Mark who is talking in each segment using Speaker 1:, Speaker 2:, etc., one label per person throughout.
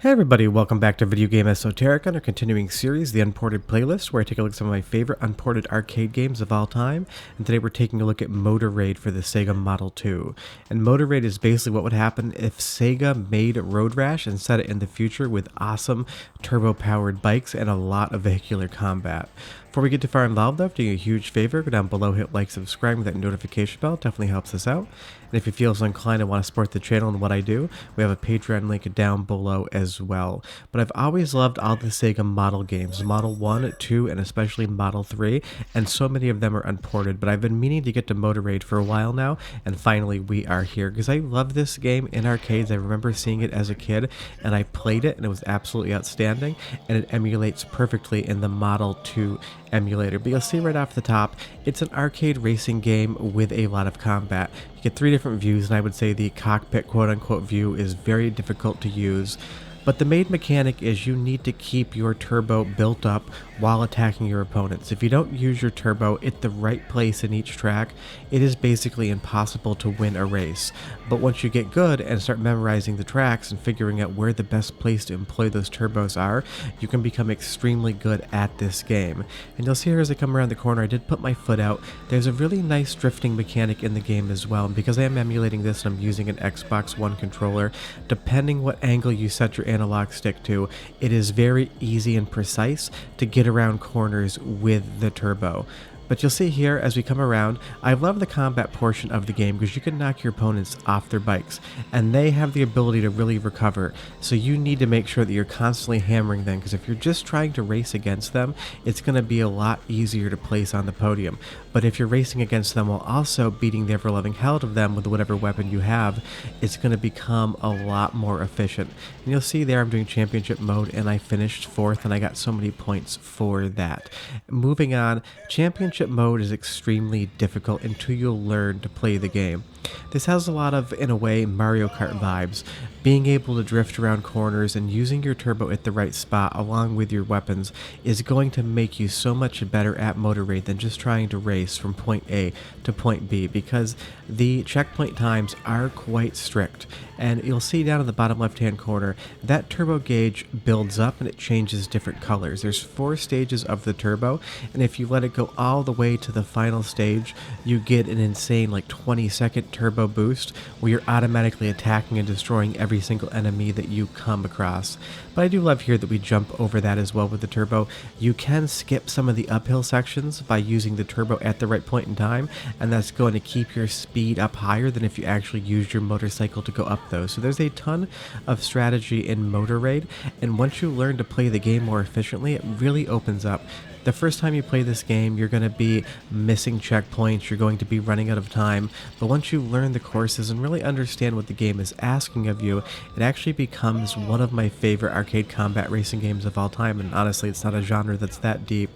Speaker 1: Hey everybody, welcome back to Video Game Esoteric on our continuing series, the Unported playlist, where I take a look at some of my favorite unported arcade games of all time. And today we're taking a look at Motor Raid for the Sega Model 2. And Motor Raid is basically what would happen if Sega made Road Rash and set it in the future with awesome turbo-powered bikes and a lot of vehicular combat. Before we get too far involved though, doing a huge favor, go down below, hit like, subscribe with that notification bell, it definitely helps us out. And if you feel so inclined and want to support the channel and what I do, we have a Patreon link down below as well. But I've always loved all the Sega Model games, Model 1, 2, and especially Model 3, and so many of them are unported, but I've been meaning to get to Motor Raid for a while now, and finally we are here, because I love this game in arcades. I remember seeing it as a kid, and I played it, and it was absolutely outstanding, and it emulates perfectly in the Model 2 emulator. But you'll see right off the top, it's an arcade racing game with a lot of combat. You get three different views, and I would say the cockpit quote-unquote view is very difficult to use. But the main mechanic is you need to keep your turbo built up while attacking your opponents. If you don't use your turbo at the right place in each track, it is basically impossible to win a race. But once you get good and start memorizing the tracks and figuring out where the best place to employ those turbos are, you can become extremely good at this game. And you'll see here as I come around the corner, I did put my foot out. There's a really nice drifting mechanic in the game as well. And because I am emulating this and I'm using an Xbox One controller, depending what angle you set your analog stick to, it is very easy and precise to get around corners with the turbo. But you'll see here as we come around, I love the combat portion of the game because you can knock your opponents off their bikes and they have the ability to really recover. So you need to make sure that you're constantly hammering them, because if you're just trying to race against them, it's going to be a lot easier to place on the podium. But if you're racing against them while also beating the ever-loving hell out of them with whatever weapon you have, it's going to become a lot more efficient. And you'll see there I'm doing championship mode and I finished 4th and I got so many points for that. Moving on, championship mode is extremely difficult until you'll learn to play the game. This has a lot of, in a way, Mario Kart vibes. Being able to drift around corners and using your turbo at the right spot along with your weapons is going to make you so much better at Motor Raid than just trying to race from point A to point B, because the checkpoint times are quite strict. And you'll see down in the bottom left hand corner, that turbo gauge builds up and it changes different colors. There's 4 stages of the turbo, and if you let it go all the way to the final stage, you get an insane like 20-second turbo boost where you're automatically attacking and destroying every single enemy that you come across. But I do love here that we jump over that as well with the turbo. You can skip some of the uphill sections by using the turbo at the right point in time, and that's going to keep your speed up higher than if you actually used your motorcycle to go up those. So there's a ton of strategy in Motor Raid, and once you learn to play the game more efficiently, it really opens up. The first time you play this game, you're going to be missing checkpoints, you're going to be running out of time, but once you learn the courses and really understand what the game is asking of you, it actually becomes one of my favorite arcade combat racing games of all time. And honestly, it's not a genre that's that deep,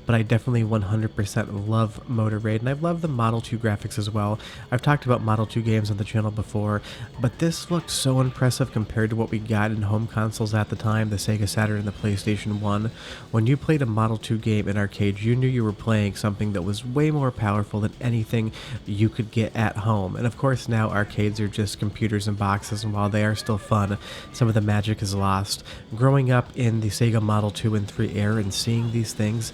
Speaker 1: but I definitely 100% love Motor Raid, and I love the Model 2 graphics as well. I've talked about Model 2 games on the channel before, but this looked so impressive compared to what we got in home consoles at the time, the Sega Saturn and the PlayStation 1. When you played a Model 2 game in arcades, you knew you were playing something that was way more powerful than anything you could get at home. And of course now arcades are just computers and boxes, and while they are still fun, some of the magic is lost. Growing up in the Sega Model 2 and 3 era and seeing these things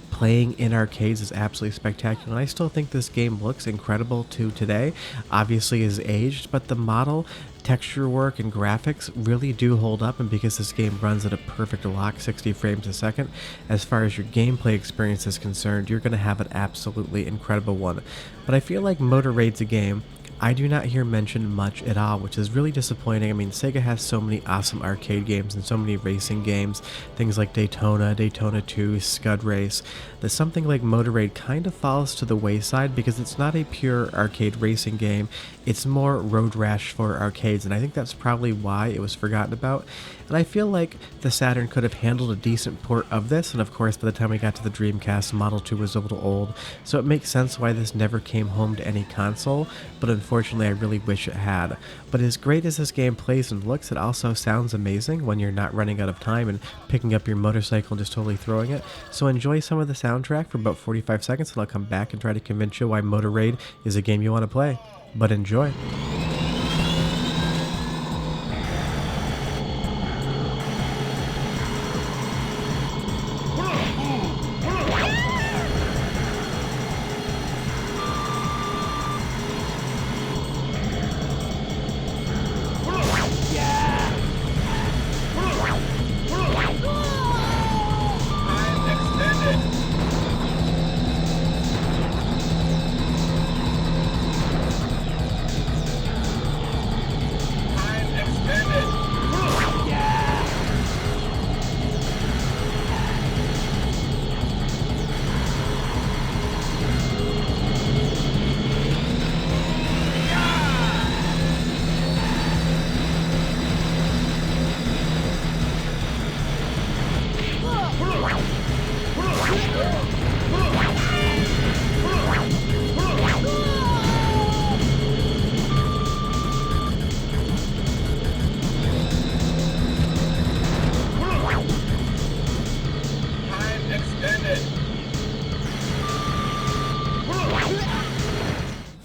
Speaker 1: playing in arcades is absolutely spectacular, and I still think this game looks incredible to today. Obviously is aged, but the model, texture work, and graphics really do hold up, and because this game runs at a perfect lock 60 frames a second, as far as your gameplay experience is concerned, you're going to have an absolutely incredible one. But I feel like Motor Raid's a game I do not hear mentioned much at all, which is really disappointing. I mean, Sega has so many awesome arcade games and so many racing games, things like Daytona, Daytona 2, Scud Race, that something like Motor Raid kind of falls to the wayside because it's not a pure arcade racing game, it's more Road Rash for arcades, and I think that's probably why it was forgotten about. And I feel like the Saturn could have handled a decent port of this, and of course by the time we got to the Dreamcast, Model 2 was a little old, so it makes sense why this never came home to any console, but unfortunately I really wish it had. But as great as this game plays and looks, it also sounds amazing when you're not running out of time and picking up your motorcycle and just totally throwing it. So enjoy some of the soundtrack for about 45 seconds, and I'll come back and try to convince you why Motor Raid is a game you want to play. But enjoy.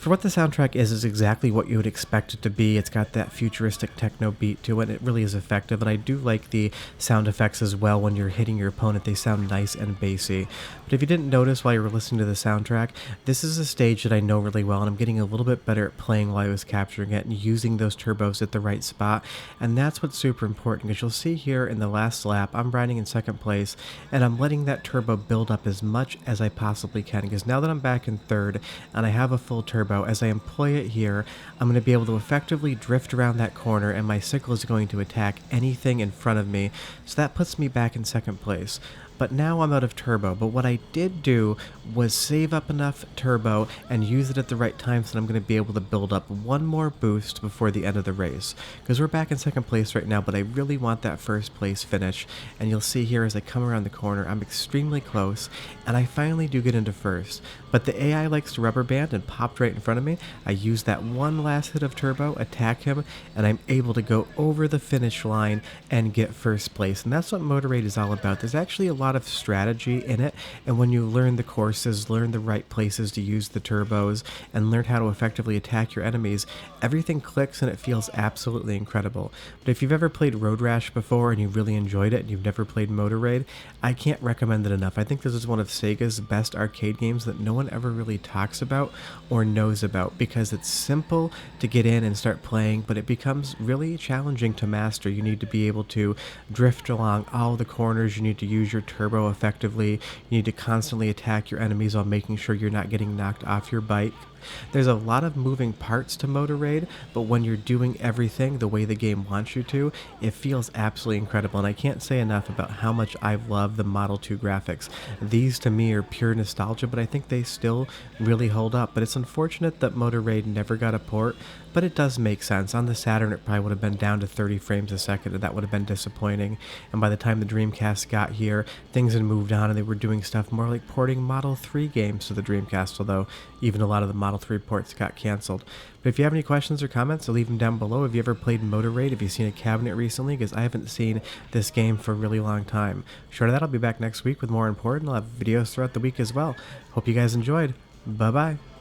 Speaker 1: For what the soundtrack is exactly what you would expect it to be. It's got that futuristic techno beat to it. It really is effective, and I do like the sound effects as well. When you're hitting your opponent, they sound nice and bassy. But if you didn't notice while you were listening to the soundtrack, this is a stage that I know really well, and I'm getting a little bit better at playing while I was capturing it and using those turbos at the right spot. And that's what's super important, because you'll see here in the last lap, I'm riding in second place, and I'm letting that turbo build up as much as I possibly can, because now that I'm back in third and I have a full turbo, as I employ it here, I'm going to be able to effectively drift around that corner, and my sickle is going to attack anything in front of me, so that puts me back in second place. But now I'm out of turbo. But what I did do was save up enough turbo and use it at the right time, so that I'm going to be able to build up one more boost before the end of the race. Because we're back in second place right now, but I really want that first place finish. And you'll see here as I come around the corner, I'm extremely close, and I finally do get into first. But the AI likes to rubber band and popped right in front of me. I use that one last hit of turbo, attack him, and I'm able to go over the finish line and get first place. And that's what Motor Raid is all about. There's actually a lot of strategy in it, and when you learn the courses, learn the right places to use the turbos, and learn how to effectively attack your enemies, everything clicks and it feels absolutely incredible. But if you've ever played Road Rash before and you really enjoyed it and you've never played Motor Raid, I can't recommend it enough. I think this is one of Sega's best arcade games that no one ever really talks about or knows about, because it's simple to get in and start playing, but it becomes really challenging to master. You need to be able to drift along all the corners, you need to use your turbo effectively, you need to constantly attack your enemies while making sure you're not getting knocked off your bike. There's a lot of moving parts to Motor Raid, but when you're doing everything the way the game wants you to, it feels absolutely incredible, and I can't say enough about how much I love the Model 2 graphics. These to me are pure nostalgia, but I think they still really hold up. But it's unfortunate that Motor Raid never got a port, but it does make sense. On the Saturn, it probably would have been down to 30 frames a second, and that would have been disappointing. And by the time the Dreamcast got here, things had moved on, and they were doing stuff more like porting Model 3 games to the Dreamcast, although even a lot of the Model 3 ports got canceled. But if you have any questions or comments, leave them down below. Have you ever played Motor Raid? Have you seen a cabinet recently? Because I haven't seen this game for a really long time. Short of that, I'll be back next week with more Unported, and I'll have videos throughout the week as well. Hope you guys enjoyed. Bye-bye.